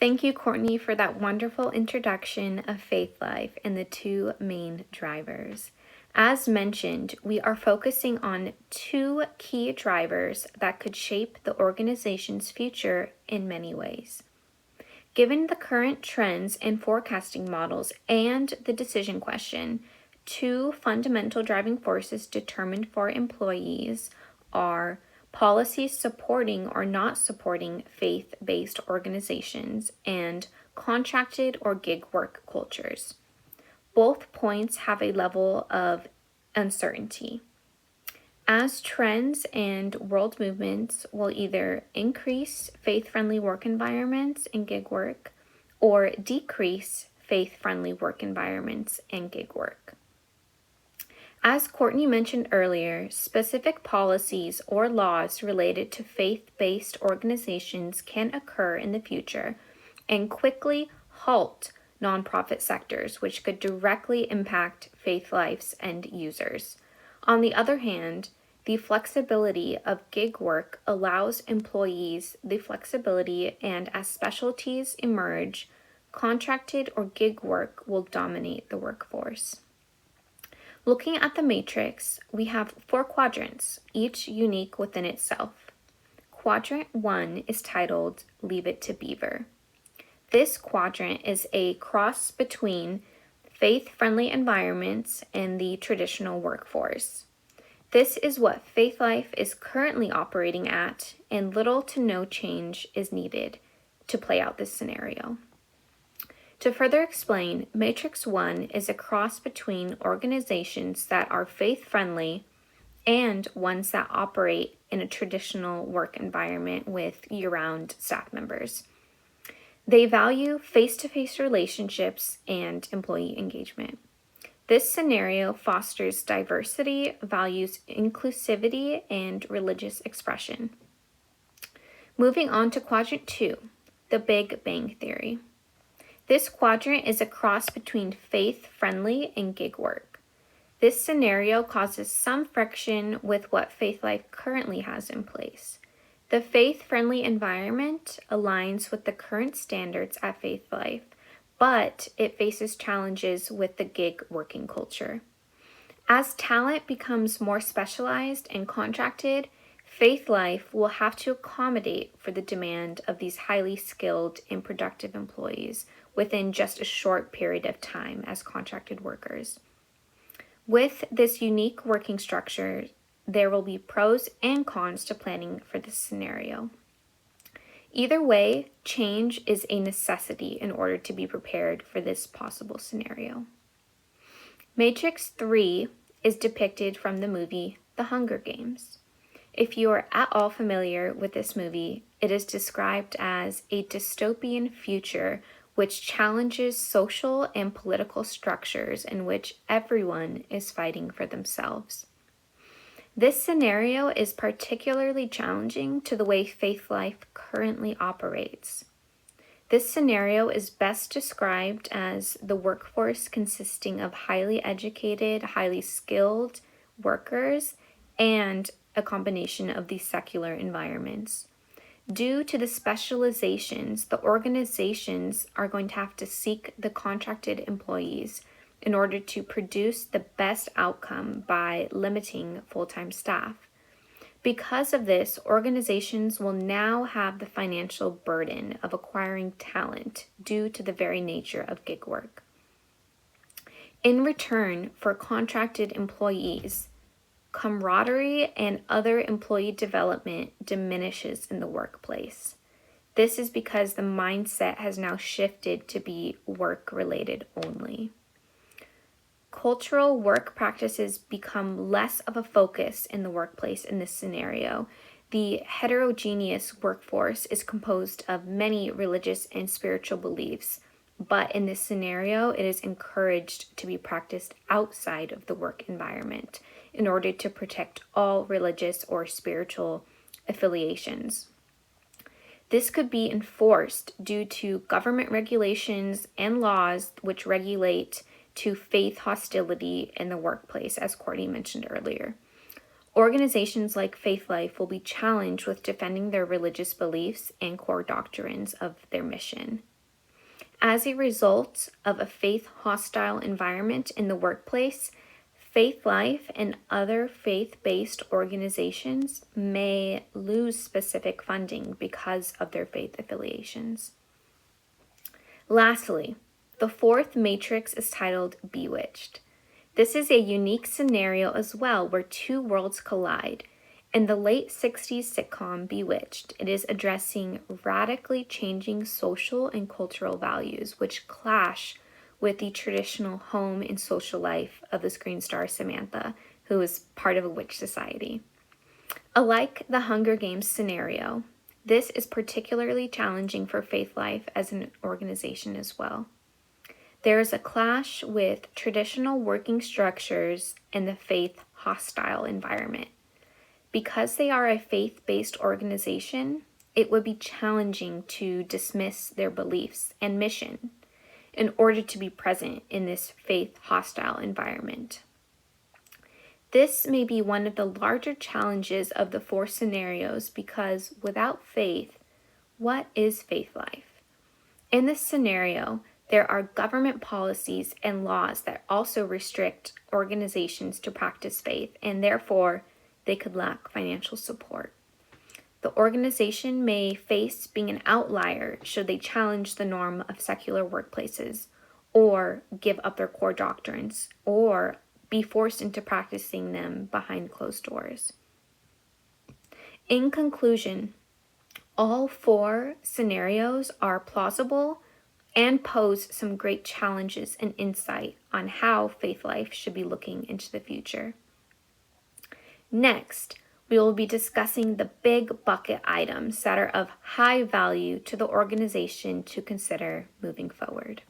Thank you, Courtney, for that wonderful introduction of faith life and the two main drivers. As mentioned, we are focusing on two key drivers that could shape the organization's future in many ways. Given the current trends and forecasting models and the decision question, two fundamental driving forces determined for employees are policies supporting or not supporting faith-based organizations and contracted or gig work cultures. Both points have a level of uncertainty. As trends and world movements will either increase faith-friendly work environments and gig work or decrease faith-friendly work environments and gig work. As Courtney mentioned earlier, specific policies or laws related to faith-based organizations can occur in the future and quickly halt nonprofit sectors, which could directly impact faith life's end users. On the other hand, the flexibility of gig work allows employees the flexibility, and as specialties emerge, contracted or gig work will dominate the workforce. Looking at the matrix, we have 4 quadrants, each unique within itself. Quadrant 1 is titled Leave It to Beaver. This quadrant is a cross between faith-friendly environments and the traditional workforce. This is what faith life is currently operating at, and little to no change is needed to play out this scenario. To further explain, Matrix 1 is a cross between organizations that are faith-friendly and ones that operate in a traditional work environment with year-round staff members. They value face-to-face relationships and employee engagement. This scenario fosters diversity, values inclusivity, and religious expression. Moving on to Quadrant 2, the Big Bang Theory. This quadrant is a cross between faith-friendly and gig work. This scenario causes some friction with what faith life currently has in place. The faith-friendly environment aligns with the current standards at faith life, but it faces challenges with the gig working culture. As talent becomes more specialized and contracted, faith life will have to accommodate for the demand of these highly skilled and productive employees within just a short period of time as contracted workers. With this unique working structure, there will be pros and cons to planning for this scenario. Either way, change is a necessity in order to be prepared for this possible scenario. Matrix 3 is depicted from the movie The Hunger Games. If you are at all familiar with this movie, it is described as a dystopian future which challenges social and political structures in which everyone is fighting for themselves. This scenario is particularly challenging to the way faith life currently operates. This scenario is best described as the workforce consisting of highly educated, highly skilled workers and a combination of these secular environments. Due to the specializations, the organizations are going to have to seek the contracted employees in order to produce the best outcome by limiting full-time staff. Because of this, organizations will now have the financial burden of acquiring talent due to the very nature of gig work. In return for contracted employees, camaraderie and other employee development diminishes in the workplace. This is because the mindset has now shifted to be work-related only. Cultural work practices become less of a focus in the workplace in this scenario. The heterogeneous workforce is composed of many religious and spiritual beliefs, but in this scenario, it is encouraged to be practiced outside of the work environment in order to protect all religious or spiritual affiliations. This could be enforced due to government regulations and laws which regulate to faith hostility in the workplace, as Courtney mentioned earlier. Organizations like Faith Life will be challenged with defending their religious beliefs and core doctrines of their mission. As a result of a faith hostile environment in the workplace, Faith Life and other faith based organizations may lose specific funding because of their faith affiliations. Lastly, the fourth matrix is titled Bewitched. This is a unique scenario as well where two worlds collide. In the late 60s sitcom Bewitched, it is addressing radically changing social and cultural values which clash with the traditional home and social life of the screen star Samantha, who is part of a witch society. Alike the Hunger Games scenario, this is particularly challenging for Faith Life as an organization as well. There is a clash with traditional working structures and the faith hostile environment. Because they are a faith-based organization, it would be challenging to dismiss their beliefs and mission in order to be present in this faith hostile environment. This may be one of the larger challenges of the four scenarios because without faith, what is Faith Life? In this scenario, there are government policies and laws that also restrict organizations to practice faith, and therefore they could lack financial support. The organization may face being an outlier should they challenge the norm of secular workplaces, or give up their core doctrines, or be forced into practicing them behind closed doors. In conclusion, all four scenarios are plausible and pose some great challenges and insight on how Faith Life should be looking into the future. Next, we will be discussing the big bucket items that are of high value to the organization to consider moving forward.